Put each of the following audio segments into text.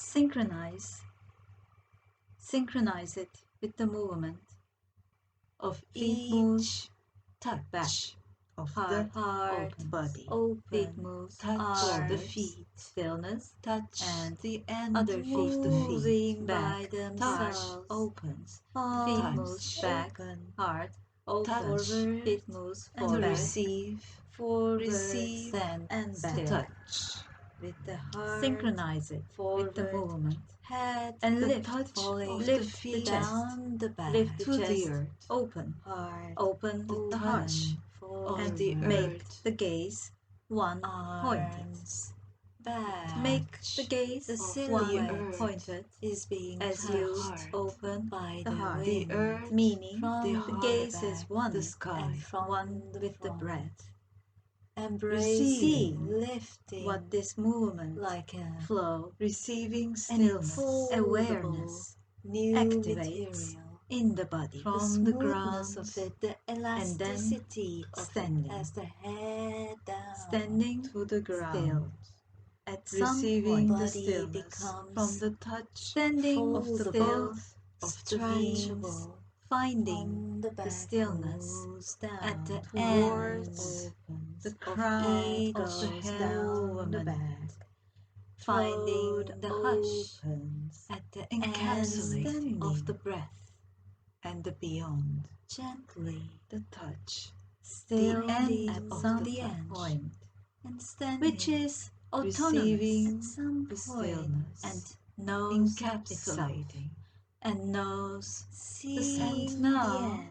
Synchronize it with the movement of each touch of the heart, body. Feet move, touch the feet, stillness, touch and the end other feet of the feet, back, touch, opens, feet moves back, heart, opens, feet moves forward, receive, and back, touch. With the heart, synchronize it with the movement, head and lift the feet down the back, lift the chest, open, heart, open the heart, and make the gaze one pointed. Back, make the gaze one pointed is being as used open by the heart, the earth, meaning the gaze is one the sky, and from one with the breath. Embracing, lifting what this movement like a flow, receiving stillness, awareness, new activates in the body, from the ground of it, the elasticity of standing, as the head down, standing to the ground, still. At receiving some point, the stillness from the touch, standing of the both of the beings, finding the stillness at the towards the crown of the head, the back, finding the hush at the encapsulating of the breath and the beyond, gently the touch, still the end at some point, and standing, which is autonomous at some point, and knows encapsulating and knows seeing the end,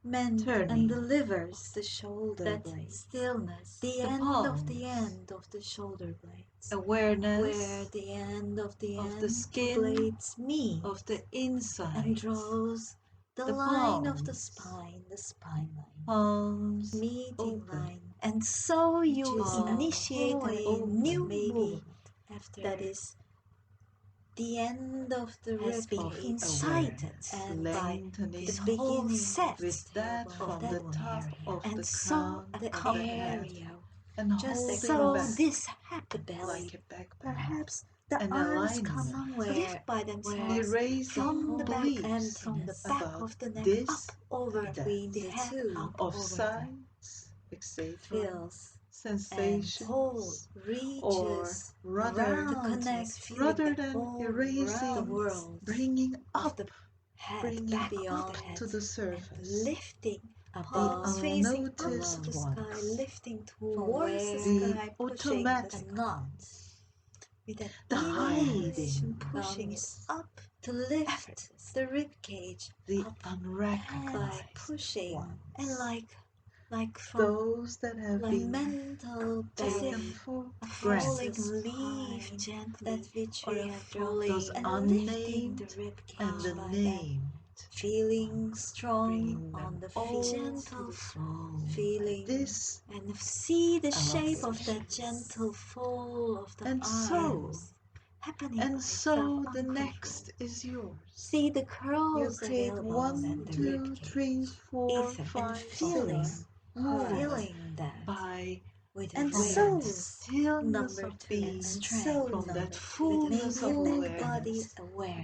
meant and delivers the shoulder that blades, stillness, the end palms, of the end of the shoulder blades, awareness where the end of the skin blades meet of the inside, and draws the line of the spine line, palms meeting open, line, and so you initiate a new movement after that is the end of the rib being incited, and by this whole set with that from the top of and the so the area, and just so back, this happens, like a backpack. Perhaps the arms come somewhere lift by themselves from the back and from the back of the neck up over between the head up of sides, etc. Feels sensations reaches or rather to connect rather than erasing the world, bringing up the head, bringing beyond up to the surface, lifting palms facing up to the sky, lifting towards the sky, pushing the knot with an hiding pushing it up to lift the rib cage, the unrecognized by pushing ones, and like from those that have like been mental taken for falling leaf gently, that which we have falling and lifting the rib cage and the named, feeling strong on the feet, gentle fall, feeling this, and see the shape of that gentle fall of the and arms happening, and so the next is yours. See the curls, you create 1, 2, 3, 4, 5, 6 feeling that by with and so stillness of being, so from that fullness of awareness,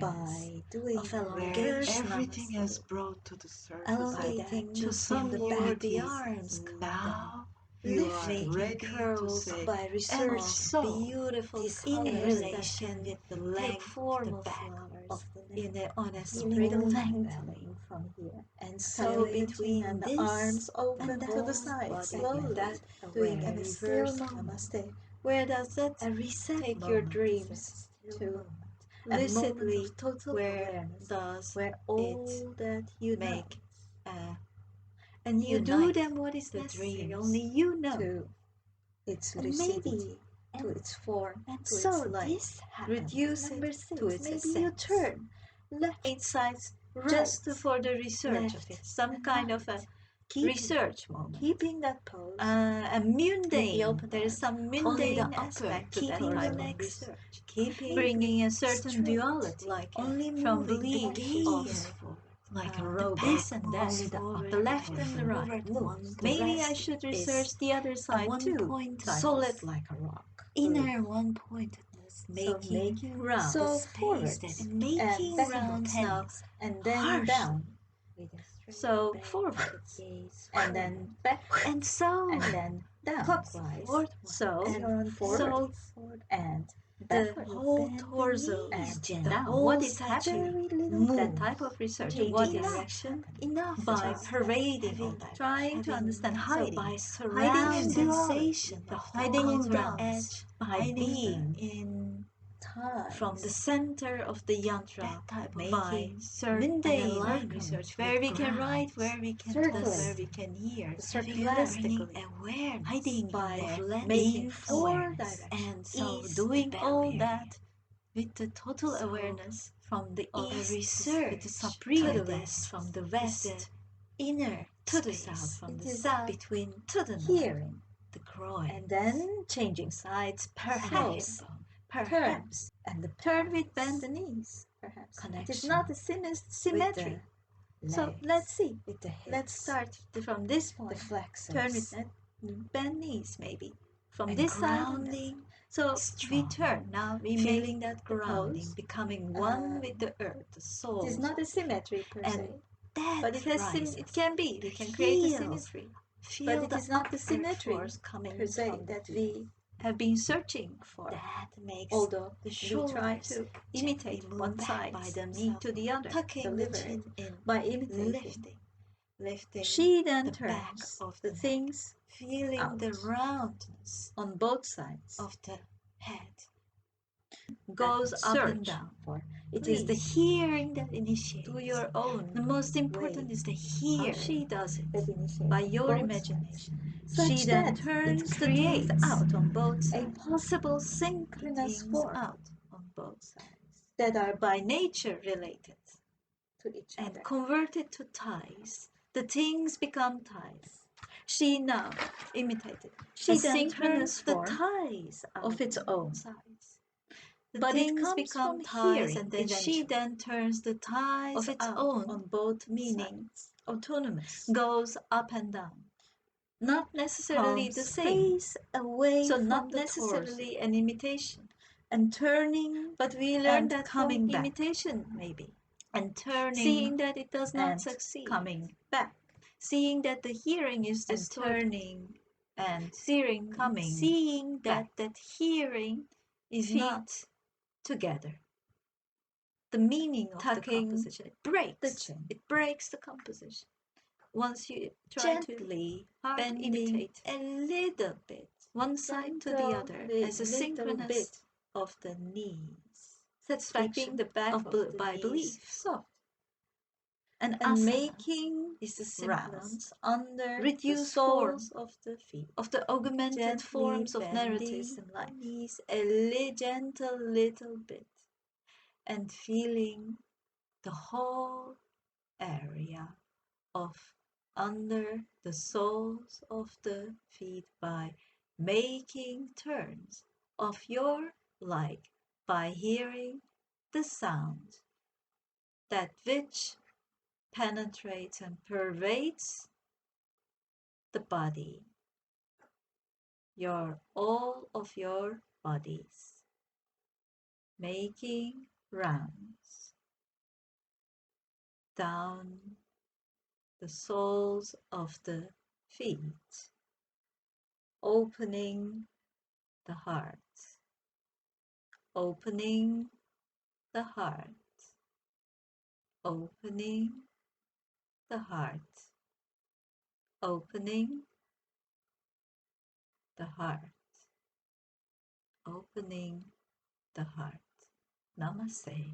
by doing of elongation, everything has brought to the surface, elongating to some where the arms come now. You are ready to say, by research, and so beautiful relation with the length of the back of the neck, on a spring lengthening from here, and so between the arms open to the side, slowly that doing a reverse namaste. Where does that take your dreams to? Lucidly, where does where all that you make and you do them what is necessary, only you know, to its lucidity, to its form, and to so its light. Reduce it to its essence. Maybe you turn left sides just for the research of it, some kind of a research moment. Keeping that pose, a mundane, there is some mundane aspect to that type of research. Bringing a certain duality, like only from belief of like a robot, this and that, the left and the right. Maybe I should research the other side too. Solid like a rock. Inner one-pointedness making rounds. So forwards And making rounds now, and then harshly. down. So forwards And then backwards. and so And then down. clockwise. So and so and the backward. whole torso and the down. whole What is statue happening? that type of research, Changing what direction. enough By parading all that, trying to understand hiding, hiding a sensation, the hiding rounds, by being in time from the center of the yantra, by mundane research, where we can write, where we can talk, where we can hear, circularly, awareness, hiding by making awareness, and so doing all that with the total awareness from the east, with the supreme to the west, from the west, inner to the south, from the south, between to the north, hearing, the groin, and then changing sides, perhaps, perhaps, and the turn with bend the knees, perhaps. connection. It is not a symmetry. So let's see. With the hips, Let's start from this the point. flexors, Turn with bend knees, maybe from and this grounding. side. So we Strong. turn now. We Feeling make that grounding, pose. becoming one with the earth, the soul. It is not a symmetry per and se, that but it has rises. it can be. We can create a Feels. symmetry. Feel But it the is not the earth symmetry force coming per se from that we have been searching for. that makes Although the we try shoulders to imitate one side by knee to the other, tucking the deliver chin it in by imitating. lifting She then the back turns of the the things feeling out the roundness on both sides of the head goes that up search and down. For it is the hearing that initiates. do your own. The most important way. is the How hearing she does it by your both imagination. sides. She Such then that turns it the things creates out on both a sides. possible The synchronous things form out on both sides that are by nature related to each and other. converted to ties. The things become ties. She now imitated. She A then synchronous turns the form ties out of its on own. both sides. The But it things comes become from ties, hearing and then she eventually. then turns the ties Of its out own on both meaning. sides. Autonomous. Goes up and down. Not necessarily the same. Space away So from not the necessarily torso. an imitation. And turning, But we learn and that coming from back. imitation, maybe. And turning, Seeing that it does not and succeed. coming back. Seeing that the hearing is And distorted. turning, and Seeing, coming seeing back. that hearing is Feet not together. the meaning of the Tucking composition. It breaks the chin. It breaks the composition. Once you try Gently to bending imitate a little bit, one side to the other, as a synchronous bit of the knees. satisfaction Keeping the back of of the by knees belief. soft. And And asana making is the rounds simplest, under the reduced soles form of the feet. of the augmented Gently forms of bending narratives in life. knees A gentle little bit, and feeling the whole area of under the soles of the feet by making turns of your like by hearing the sound that which penetrates and pervades the body, all of your bodies, making rounds down the soles of the feet, opening the heart, opening the heart, opening the heart, opening the heart, opening the heart. Namaste.